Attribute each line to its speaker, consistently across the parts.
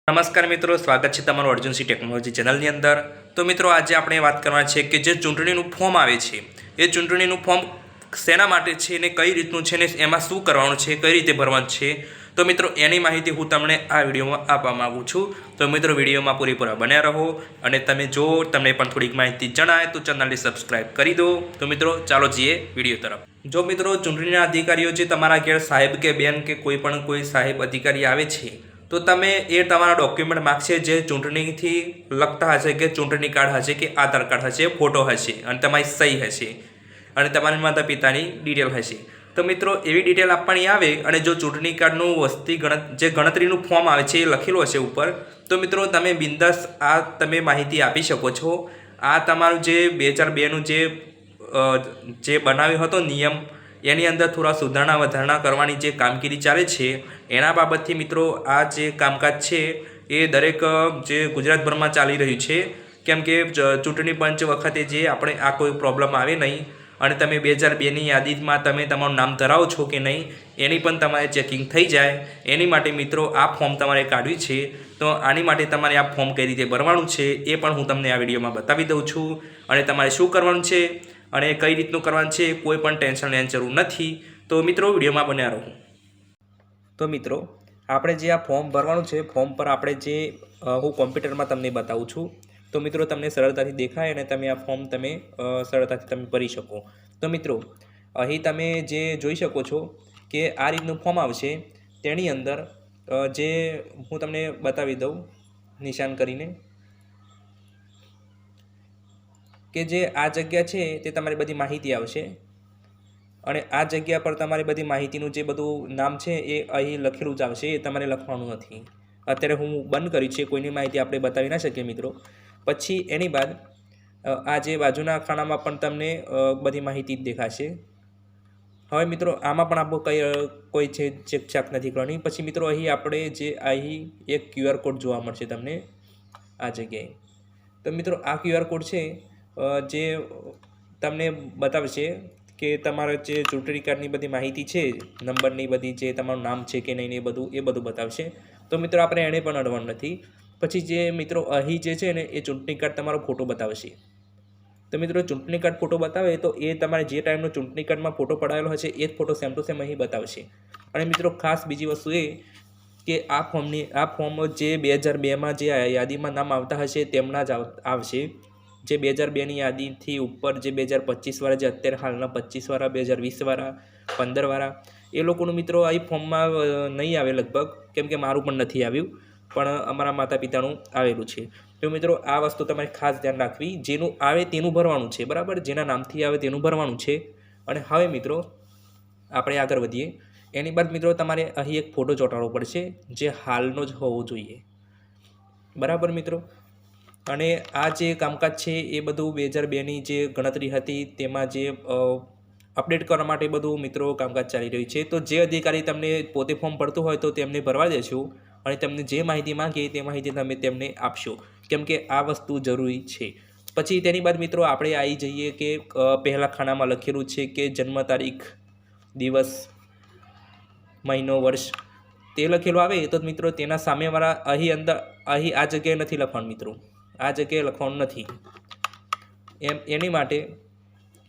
Speaker 1: નમસ્કાર મિત્રો, સ્વાગત છે તમારું અર્જુનસી ટેકનોલોજી ચેનલની અંદર। તો મિત્રો આજે આપણે વાત કરવાના છે કે જે ચૂંટણીનું ફોર્મ આવે છે એ ચૂંટણીનું ફોર્મ શેના માટે છે ને કઈ રીતનું છે ને એમાં શું કરવાનું છે, કઈ રીતે ભરવાનું છે। તો મિત્રો એની માહિતી હું તમને આ વિડીયોમાં આપવા માગું છું। તો મિત્રો વિડીયોમાં પૂરેપૂરા બન્યા રહો અને તમે જો તમને પણ થોડીક માહિતી જણાય તો ચેનલને સબસ્ક્રાઈબ કરી દો। તો મિત્રો ચાલો જઈએ વિડીયો તરફ। જો મિત્રો ચૂંટણીના અધિકારીઓ જે તમારા ઘેર સાહેબ કે બેન કે કોઈ સાહેબ અધિકારી આવે છે તો તમે એ તમારા ડોક્યુમેન્ટ માગશે જે ચૂંટણીથી લગતા હશે કે ચૂંટણી કાર્ડ હશે કે આધાર કાર્ડ હશે, ફોટો હશે અને તમારી સહી હશે અને તમારા માતા પિતાની ડિટેલ હશે। તો મિત્રો એવી ડિટેલ આપવાની આવે અને જો ચૂંટણી કાર્ડનું જે ગણતરીનું ફોર્મ આવે છે એ લખેલું હશે ઉપર, તો મિત્રો તમે બિંદાસ આ તમે માહિતી આપી શકો છો। આ તમારું જે 2002નું જે બનાવ્યો હતો નિયમ, એની અંદર થોડા સુધારણા વધારણા કરવાની જે કામગીરી ચાલે છે એના બાબતથી મિત્રો આ જે કામકાજ છે એ દરેક જે ગુજરાતભરમાં ચાલી રહ્યું છે। કેમ કે ચૂંટણી પંચ વખતે જે આપણે આ કોઈ પ્રોબ્લેમ આવે નહીં અને તમે 2002ની યાદીમાં તમે તમારું નામ ધરાવો છો કે નહીં એની પણ તમારે ચેકિંગ થઈ જાય, એની માટે મિત્રો આ ફોર્મ તમારે કાઢવી છે। તો આની માટે તમારે આ ફોર્મ કઈ રીતે ભરવાનું છે એ પણ હું તમને આ વિડીયોમાં બતાવી દઉં છું અને તમારે શું કરવાનું છે અને કઈ રીતનું કરવાનું છે કોઈ પણ ટેન્શન લેવાની જરૂર નથી। તો મિત્રો વિડીયોમાં બન્યા રહો। તો મિત્રો આપણે જે આ ફોર્મ ભરવાનું છે, ફોર્મ પર આપણે જે હું કોમ્પ્યુટરમાં તમને બતાવું છું તો મિત્રો તમને સરળતાથી દેખાય અને તમે આ ફોર્મ તમે સરળતાથી તમે ભરી શકો। તો મિત્રો અહીં તમે જે જોઈ શકો છો કે આ રીતનું ફોર્મ આવશે, તેની અંદર જે હું તમને બતાવી દઉં નિશાન કરીને કે જે આ જગ્યા છે તે તમારી બધી માહિતી આવશે અને આ જગ્યા પર તમારી બધી માહિતીનું જે બધું નામ છે એ અહીં લખેલું જ આવશે, એ તમારે લખવાનું નથી। અત્યારે હું બંધ કર્યું છે, કોઈની માહિતી આપણે બતાવી ના શકીએ મિત્રો। પછી એની બાદ આ જે બાજુના ખાનામાં પણ તમને બધી માહિતી જ દેખાશે। હવે મિત્રો આમાં પણ આપણું કોઈ છે ચેકચાક નથી કરવાની। પછી મિત્રો અહીં એક QR કોડ જોવા મળશે તમને આ જગ્યાએ। તો મિત્રો આ QR કોડ છે જે તમને બતાવશે કે તમારા જે ચૂંટણી કાર્ડની બધી માહિતી છે, નંબરની બધી જે તમારું નામ છે કે નહીં એ બધું બતાવશે। તો મિત્રો આપણે એને પણ અડવાનું નથી। પછી જે મિત્રો અહીં જે છે ને એ ચૂંટણી કાર્ડ તમારો ફોટો બતાવશે। તો મિત્રો ચૂંટણી કાર્ડ ફોટો બતાવે તો એ તમારે જે ટાઈમનો ચૂંટણી કાર્ડમાં ફોટો પડાવેલો હશે એ જ ફોટો સેમ ટુ સેમ અહીં બતાવશે। અને મિત્રો ખાસ બીજી વસ્તુ એ કે આ ફોર્મ જે 2002માં જે યાદીમાં નામ આવતા હશે તેમના જ આવશે। જે 2002ની યાદીથી ઉપર જે 2025વાળા જે અત્યારે હાલના 25વાળા, 2020વાળા, 15વાળા એ લોકોનું મિત્રો અહીં ફોર્મમાં નહીં આવે લગભગ, કેમ કે મારું પણ નથી આવ્યું પણ અમારા માતા પિતાનું આવેલું છે। તો મિત્રો આ વસ્તુ તમારે ખાસ ધ્યાન રાખવી, જેનું આવે તેનું ભરવાનું છે, બરાબર, જેના નામથી આવે તેનું ભરવાનું છે। અને હવે મિત્રો આપણે આગળ વધીએ। એની બાદ મિત્રો તમારે અહીં એક ફોટો ચોંટાડવો પડશે જે હાલનો જ હોવો જોઈએ, બરાબર મિત્રો। અને આ જે કામકાજ છે એ બધું 2002ની જે ગણતરી હતી તેમાં જે અપડેટ કરવા માટે બધું મિત્રો કામકાજ ચાલી રહ્યું છે। તો જે અધિકારી તમને પોતે ફોર્મ ભરતું હોય તો તેમને ભરવા દેશો અને તમને જે માહિતી માંગે તે માહિતી તમે તેમને આપશો, કેમ કે આ વસ્તુ જરૂરી છે। પછી તેની બાદ મિત્રો આપણે આવી જઈએ કે પહેલાં ખાનામાં લખેલું છે કે જન્મ તારીખ, દિવસ, મહિનો, વર્ષ તે લખેલું આવે તો મિત્રો તેના સામેવાળા અહીં આ જગ્યાએ નથી લખવાનું મિત્રો, આ જગ્યાએ લખવાનું નથી। એની માટે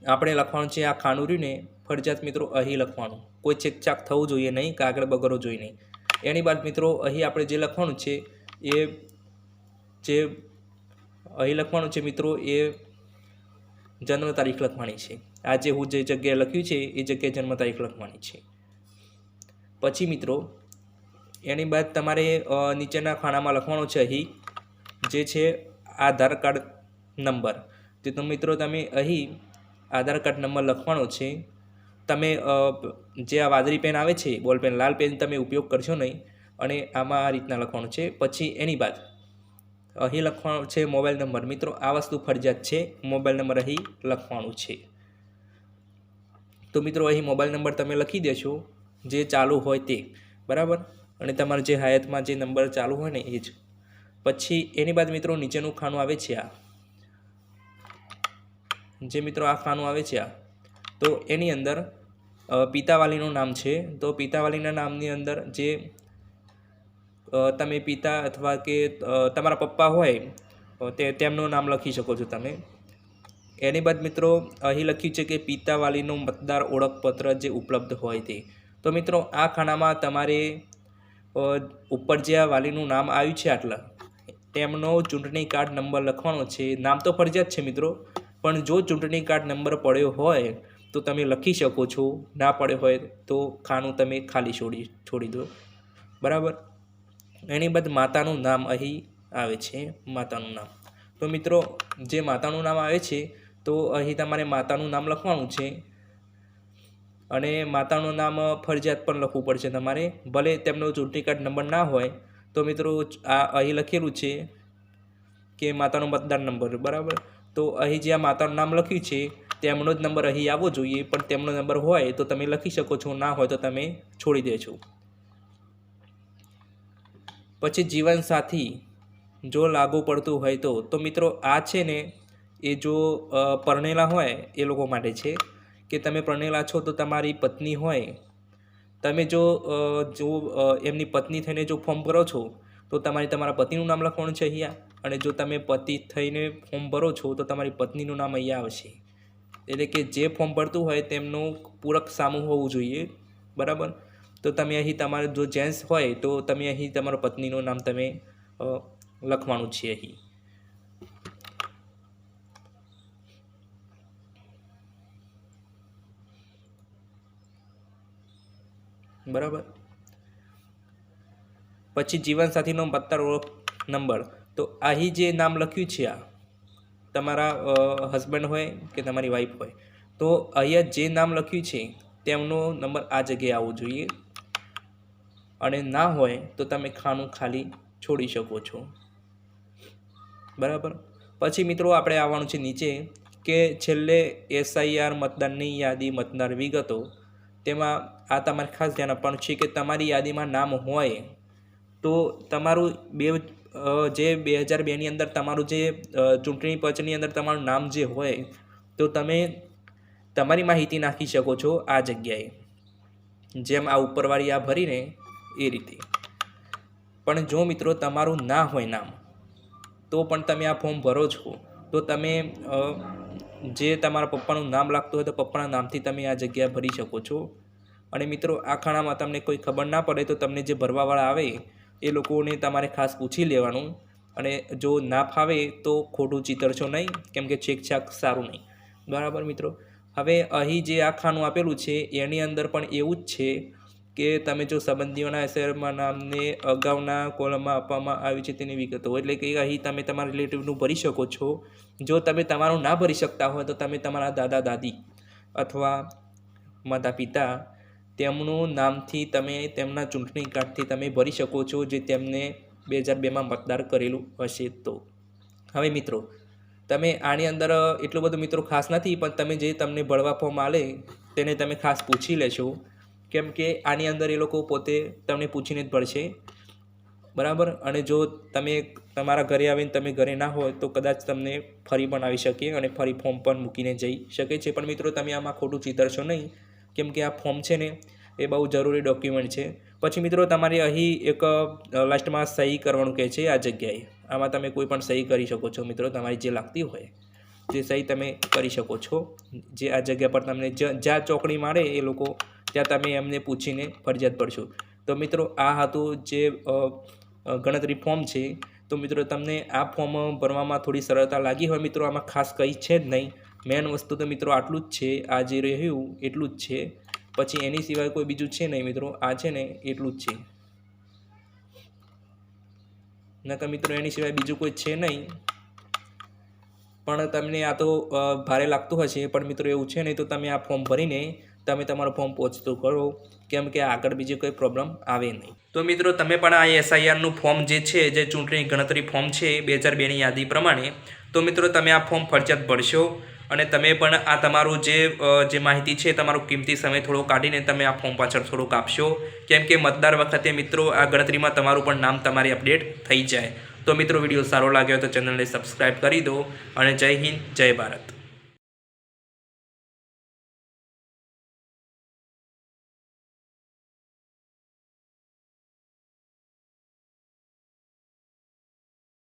Speaker 1: આપણે લખવાનું છે આ ખાનું રહ્યું ને ફરજિયાત મિત્રો અહીં લખવાનું, કોઈ ચેકચાક થવું જોઈએ નહીં, કાગળ બગડવો જોઈએ નહીં। એની બાદ મિત્રો અહીં આપણે જે લખવાનું છે અહીં લખવાનું છે મિત્રો એ જન્મ તારીખ લખવાની છે। આ જે હું જે જગ્યાએ લખ્યું છે એ જગ્યાએ જન્મ તારીખ લખવાની છે। પછી મિત્રો એની બાદ તમારે નીચેના ખાનામાં લખવાનું છે અહીં જે છે આધાર કાર્ડ નંબર। તો મિત્રો તમે અહીં આધાર કાર્ડ નંબર લખવાનો છે। તમે જે આ વાદળી પેન આવે છે, બોલ પેન, લાલ પેન તમે ઉપયોગ કરશો નહીં અને આમાં આ રીતના લખવાનું છે। પછી એની બાદ અહીં લખવાનું છે મોબાઈલ નંબર। મિત્રો આ વસ્તુ ફરજિયાત છે, મોબાઈલ નંબર અહીં લખવાનું છે। તો મિત્રો અહીં મોબાઈલ નંબર તમે લખી દેશો જે ચાલુ હોય તે, બરાબર, અને તમારે જે હયાતમાં જે નંબર ચાલુ હોય ને એ જ। પછી એની બાદ મિત્રો નીચેનું ખાનું આવે છે જે મિત્રો આ ખાનું આવે છે તો એની અંદર પિતાવાલીનું નામ છે, તો પિતાવાલીના નામની અંદર જે તમે પિતા અથવા કે તમારા પપ્પા હોય તેમનું નામ લખી શકો છો તમે. એની બાદ મિત્રો અહીં લખ્યું છે કે પિતા વાલીનું મતદાર ઓળખપત્ર જે ઉપલબ્ધ હોય તે. તો મિત્રો આ ખાનામાં તમારે ઉપર જે આ વાલીનું નામ આવ્યું છે આટલા તેમનો ચૂંટણી કાર્ડ નંબર લખવાનો છે. નામ તો ફરજિયાત છે મિત્રો, પણ જો ચૂંટણી કાર્ડ નંબર પડ્યો હોય તો તમે લખી શકો છો, ના પડ્યો હોય તો ખાનું તમે ખાલી છોડી દો. બરાબર. એની બાદ માતાનું નામ અહીં આવે છે, માતાનું નામ. તો મિત્રો જે માતાનું નામ આવે છે તો અહીં તમારે માતાનું નામ લખવાનું છે અને માતાનું નામ ફરજિયાત પણ લખવું પડશે તમારે, ભલે તેમનો ચૂંટણી કાર્ડ નંબર ના હોય તો મિત્રો આ અહીં લખેલું છે કે માતાનો મતદાર નંબર. બરાબર. તો અહીં જે આ માતાનું નામ લખ્યું છે તેમનો જ નંબર અહીં આવવો જોઈએ, પણ તેમનો નંબર હોય તો તમે લખી શકો છો, ના હોય તો તમે છોડી દેજો. પછી જીવનસાથી જો લાગુ પડતું હોય તો મિત્રો આ છે ને એ જો પરણેલા હોય એ લોકો માટે છે કે તમે પરણેલા છો તો તમારી પત્ની હોય, તમે જો એમની પત્ની થઈને જો ફોર્મ ભરો છો તો તમારા પતિનું નામ લખવાનું છે અહીંયા, અને જો તમે પતિ થઈને ફોર્મ ભરો છો તો તમારી પત્નીનું નામ અહીંયા આવશે. એટલે કે જે ફોર્મ ભરતું હોય તેમનું પૂરક સામું હોવું જોઈએ. બરાબર. તો તમે અહીં તમારે જો જેન્ટ્સ હોય તો તમે અહીં તમારા પત્નીનું નામ તમે લખવાનું છે અહીં. બરાબર. પછી જીવનસાથીનો મતદાર ઓળખ નંબર. તો અહીં જે નામ લખ્યું છે આ તમારા હસબન્ડ હોય કે તમારી વાઈફ હોય તો અહીંયા જે નામ લખ્યું છે તેમનો નંબર આ જગ્યાએ આવવો જોઈએ, અને ના હોય તો તમે ખાનું ખાલી છોડી શકો છો. બરાબર. પછી મિત્રો આપણે આવવાનું છે નીચે કે છેલ્લે SIR મતદારની યાદી મતદાર વિગતો. તેમાં આ તમારે ખાસ ધ્યાન આપવાનું છે કે તમારી યાદીમાં નામ હોય તો તમારું જે 2002ની અંદર તમારું જે ચૂંટણી પંચની અંદર તમારું નામ જે હોય તો તમે તમારી માહિતી નાખી શકો છો આ જગ્યાએ, જેમ આ ઉપરવાળી આ ભરીને એ રીતે. પણ જો મિત્રો તમારું ના હોય નામ તો પણ તમે આ ફોર્મ ભરો છો તો તમે જે તમારા પપ્પાનું નામ લાગતું હોય તો પપ્પાના નામથી તમે આ જગ્યા ભરી શકો છો. અને મિત્રો આ ખાણામાં તમને કોઈ ખબર ના પડે તો તમને જે ભરવાવાળા આવે એ લોકોને તમારે ખાસ પૂછી લેવાનું, અને જો ના ફાવે તો ખોટું ચિતરશો નહીં, કેમ કે છેકછાક સારું નહીં. બરાબર મિત્રો. હવે અહીં જે આ ખાનું આપેલું છે એની અંદર પણ એવું જ છે કે તમે જો સંબંધીઓના શહેરમાં નામને અગાઉના કોલમમાં આપવામાં આવી છે તેની વિગતો, એટલે કે અહીં તમે તમારા રિલેટિવનું ભરી શકો છો. જો તમે તમારું ના ભરી શકતા હોય તો તમે તમારા દાદા દાદી અથવા માતા પિતા તેમનું નામથી તમે તેમના ચૂંટણી કાર્ડથી તમે ભરી શકો છો, જે તેમને 2002માં મતદાર કરેલું હશે તો. હવે મિત્રો તમે આની અંદર એટલું બધું મિત્રો ખાસ નથી, પણ તમે જે તમને ભરવા ફોર્મ આલે તેને તમે ખાસ પૂછી લેશો, કેમ કે આની અંદર એ લોકો પોતે તમને પૂછીને જ ભરશે. બરાબર. અને જો તમે તમારા ઘરે આવીને તમે ઘરે ના હોય તો કદાચ તમને ફરી પણ આવી શકે અને ફરી ફોર્મ પણ મૂકીને જઈ શકે છે. પણ મિત્રો તમે આમાં ખોટું ચિતરશો નહીં, કેમ કે આ ફોર્મ છે ને એ બહુ જરૂરી ડોક્યુમેન્ટ છે. પછી મિત્રો તમારે અહીં એક લાસ્ટમાં સહી કરવાનું કહે છે આ જગ્યાએ. આમાં તમે કોઈ પણ સહી કરી શકો છો મિત્રો, તમારી જે લાગતી હોય જે સહી તમે કરી શકો છો. જે આ જગ્યા પર તમને જ્યાં ચોકડી મારે એ લોકો ત્યાં તમે એમને પૂછીને ફરજિયાત પડશો. તો મિત્રો આ હતું જે ગણતરી ફોર્મ છે. તો મિત્રો તમને આ ફોર્મ ભરવામાં થોડી સરળતા લાગી હોય મિત્રો, આમાં ખાસ કંઈ છે જ નહીં. મેન વસ્તુ તો મિત્રો આટલું જ છે, આ જે રહ્યું એટલું જ છે. પછી એની સિવાય કોઈ બીજું છે નહીં મિત્રો, આ છે ને એટલું જ છે. નકર મિત્રો એની સિવાય બીજું કોઈ છે નહીં. પણ તમને આ તો ભારે લાગતું હશે, પણ મિત્રો એવું છે નહીં તો તમે આ ફોર્મ ભરીને તમે તમારું ફોર્મ પહોંચતું કરો, કેમ કે આગળ બીજી કોઈ પ્રોબ્લેમ આવે નહીં. તો મિત્રો તમે પણ આ SIRનું ફોર્મ જે છે, જે ચૂંટણી ગણતરી ફોર્મ છે 2002ની યાદી પ્રમાણે, તો મિત્રો તમે આ ફોર્મ ફરજિયાત ભરશો. અને તમે પણ આ તમારું જે માહિતી છે, તમારો કિંમતી સમય થોડો કાઢીને તમે આ ફોર્મ પાછળ થોડુંક આપશો, કેમ કે મતદાર વખતે મિત્રો આ ગણતરીમાં તમારું પણ નામ તમારી અપડેટ થઈ જાય. તો મિત્રો વિડીયો સારો લાગ્યો તો ચેનલને સબસ્ક્રાઈબ કરી દો, અને જય હિન્દ જય ભારત.